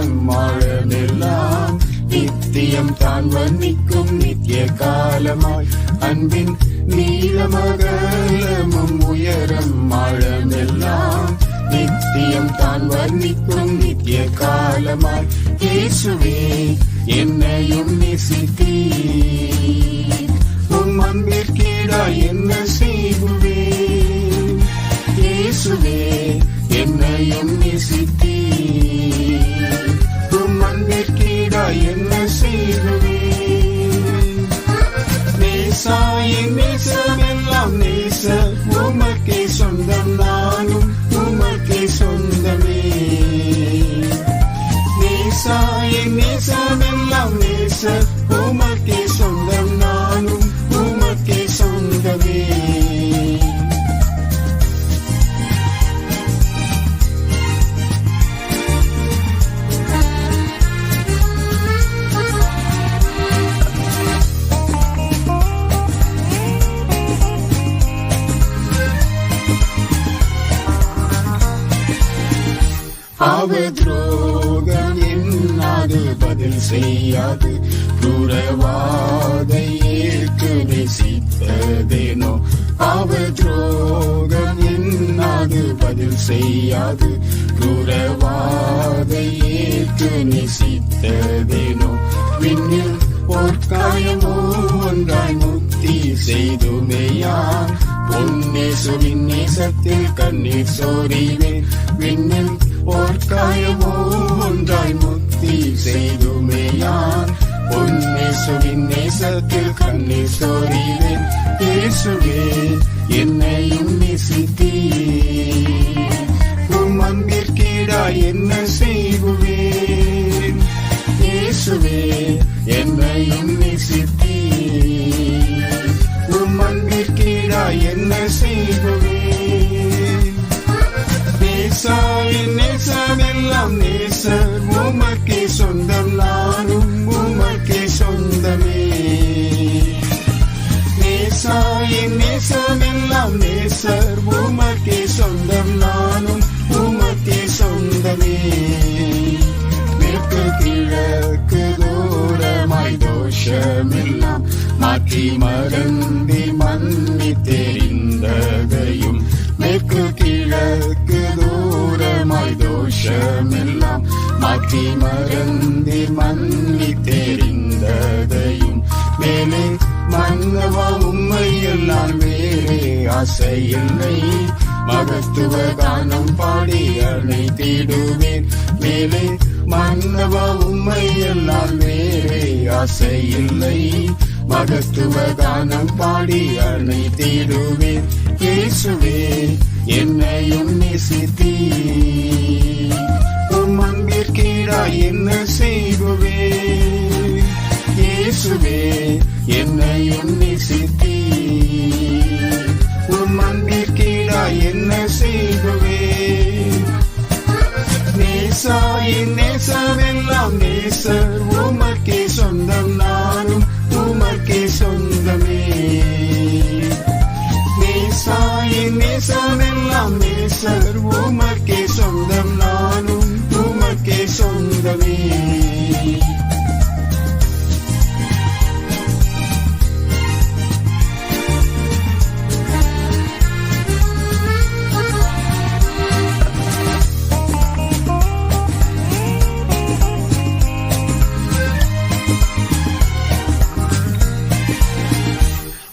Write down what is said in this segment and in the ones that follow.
உயரம் ஆழமெல்லாம் நித்தியம் தான் வர்ணிக்கும் நித்திய காலமாய் அன்பின் நீளமகலமும் உயரம் ஆழமெல்லாம் நித்தியம் தான் வர்ணிக்கும் நித்திய காலமாய் இயேசுவே என்னையும் நேசித்தீர் உம் அன்பிற்கீடாய் என்ன செய்குவேன் இயேசுவே என்னையும் நேசித்தீர் உம் அன்பிற்கீடாய் என்ன செய்குவேன் நேசாயின் நேசமெல்லாம் நேச உமக்கே சொந்தம் நானும் உமக்கே சொந்தமே நேசாயின் நேசமெல்லாம் நேச உமக்கே சொந்தம் நானும் உமக்கே சொந்தமே அவத்ரோகம் என்னாது பதில் செய்யாது குரவாதை ஏற்று நேசித்ததேனோ அவத்ரோகம் என்னாது பதில் செய்யாது குரவாதை ஏற்று நேசித்ததேனோ விண்ணில் பொற்காயமோ ஒன்றாய் முக்தி செய்துமேயான் பொன்னேசுவின் நேசத்தில் கண்ணீர் சோரிவேன் விண்ணில் பொற்காயமோ ஒன்றாய் முக்தி செய்துமேயான் பொன்னேசுவின் நேசத்தில் கண்ணீர் சோரிவேன் இயேசுவே என்னையும் நேசித்தீர் உம் அன்பிற்கீடாய் என்ன செய்குவேன் இயேசுவே என்னையும் நேசித்தீர் உம் அன்பிற்கீடாய் என்ன செய்குவேன் நேசாயின் நேசமெல்லாம் நேச உமக்கே சொந்தம் நானும் உமக்கே சொந்தமே நேசாயின் நேசமெல்லாம் நேசர் உமக்கே சொந்தம் நானும் உமக்கே சொந்தமே மேற்கு கிழக்கு தூரமாய் தோஷமெல்லாம் மாற்றி மறந்தி மன்னி தெரிந்ததையும் மேற்கு கிழக்கு தூரமாய் தோஷமெல்லாம் மாற்றி மறந்தி மன்னி தெரிந்ததையும் மேலே மன்னவா உம்மை எல்லாம் வேறே ஆசையில்லை மகத்துவ கானம் பாடி அணைத்திடுவேன் மேலே மன்னவா உம்மை எல்லாம் வேறே ஆசையில்லை மகத்துவ கானம் பாடி அணைத்திடுவேன் இயேசுவே என்னையும் நேசித்தீர் உம் அன்பிற்கீடாய் என்ன செய்குவேன் இயேசுவே என்னையும் நேசித்தீர் உம் அன்பிற்கீடாய் என்ன செய்குவேன் நேசாயின் நேசமெல்லாம் நேசர் உமக்கே சொந்தம் நானும் உமக்கே சொந்தமே நேசாயின் நேசமெல்லாம் நேசர் உமக்கே சொந்தம் நானும் உமக்கே சொந்தமே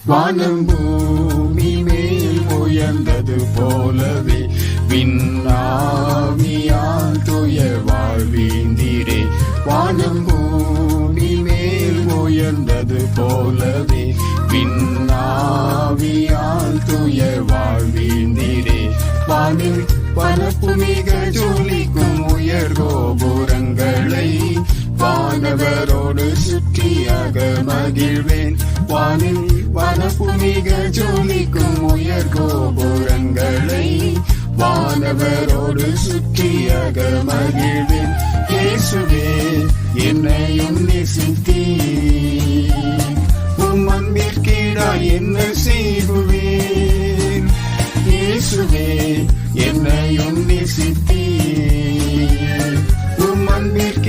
வானம் பூமி மேல் உயர்ந்தது போலவே விண்ணாவியால் துய வாழ்வீந்திரே வானம் பூமி மேல் உயர்ந்தது போலவே விண்ணாவியால் துய வாழ்வீந்திரே வானில் பரப்பு மிக ஜொலிக்கும் உயர் கோபுரங்களை வானவரோடு சுற்றியாக மகிழ்வேன் வானில் வனப்பு மிக ஜொலிக்கும் உயர் கோபுரங்களை வானவரோடு சுற்றியாக மகிழ்வேன் இயேசுவே என்னையும் நேசித்தீர் உம் அன்பிற்கீடாய் என்ன செய்குவேன் இயேசுவே என்னையும் நேசித்தீர் உம் அன்பிற்கு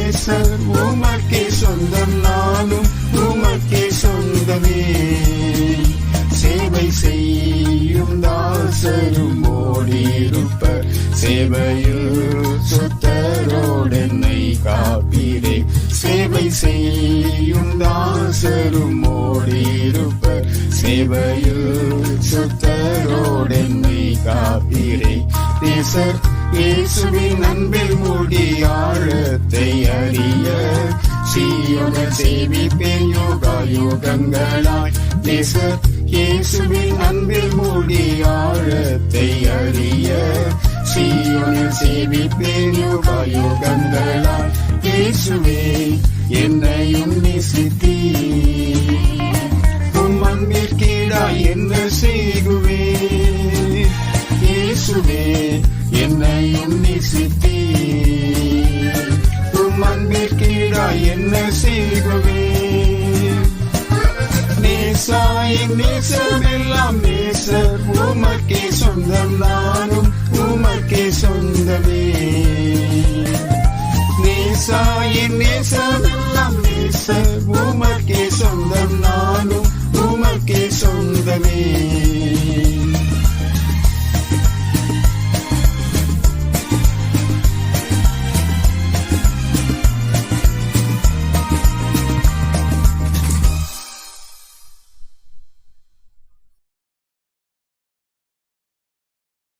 நேசர் உமக்கே சொந்தம், நானும் உமக்கே சொந்தமே. சேவை செய்யும் தாசரும் ஓடியிருப்பர், சேவையில் சுத்தரோடு என்னை காப்பீரே. சேவை செய்யும் தாசரும் ஓடியிருப்பர், சேவையில் சுத்தரோடு என்னை காப்பீரே. நேசர் இயேசுவின் அன்பில் மூடி ஆழத்தை அறிய, சீயோனில் சேவிப்பேன் யுகா யுகங்களாய். நேசர் இயேசுவின் அன்பில் மூடி ஆழத்தை அறிய, சீயோனில் சேவிப்பேன் யுகா யுகங்களாய். இயேசுவே என்னையும் நேசித்தீர், உம் அன்பிற்கீடாய் என்ன செய்குவேன். இயேசுவே என்னையும் நேசித்தீர்,